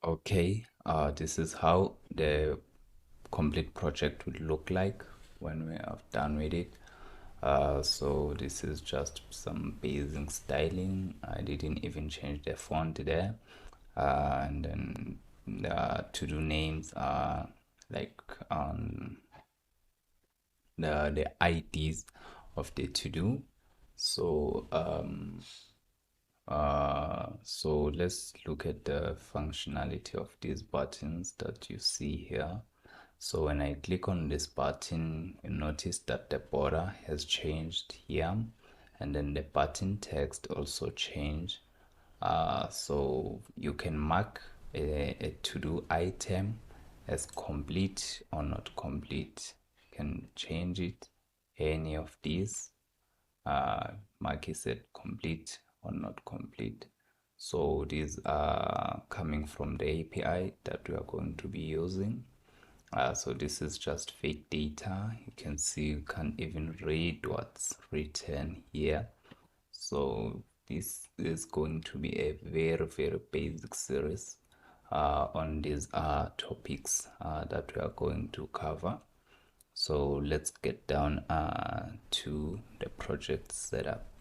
Okay, this is how the complete project would look like when we are done with it. So this is just some basic styling. I didn't even change the font there. And then the to-do names are like the IDs of the to-do. So so let's look at the functionality of these buttons that you see here. So when I click on this button, you notice that the border has changed here, and then the button text also changed. So you can mark a to-do item as complete or not complete. You can change it, any of these. Mark is it complete or not complete. So these are coming from the API that we are going to be using. So this is just fake data. You can see you can't even read what's written here. So this is going to be a very basic series on these topics that we are going to cover. So let's get down to the project setup.